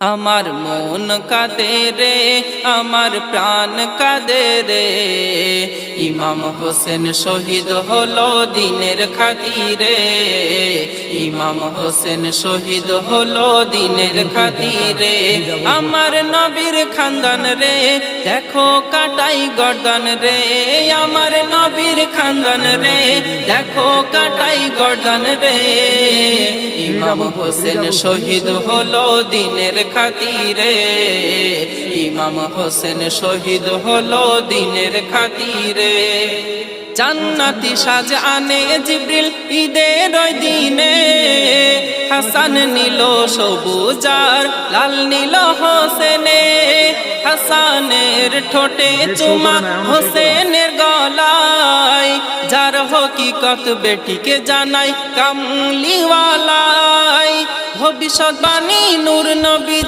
আমার মন কাঁদে রে, আমার প্রাণ কাঁদে রে, ইমাম হোসেন শহীদ হলো দিনের খাতিরে। ইমাম হোসেন শহীদ হলো দিনের খাতিরে। আমার নবীর খানদান রে, দেখো কাটাই গর্দান রে। আমার নবীর খানদান রে, দেখো কাটাই গর্দান রে। ইমাম হোসেন শহীদ হলো দিনের খাতিরে। ইমাম হোসেন শহীদ হলো দিনের খাতিরে। জান্নাতি সাজ আনে জিবরিল ঈদের ওই দিনে, হাসান নিল সবুজার লাল নীল হোসেনে। হাসানের ঠোঁটে চুমা হোসেনের গলায়, যার হকিকত বেটিকে জানাই কামলিওয়ালাই। ভবিষ্যৎবাণী নূর নবী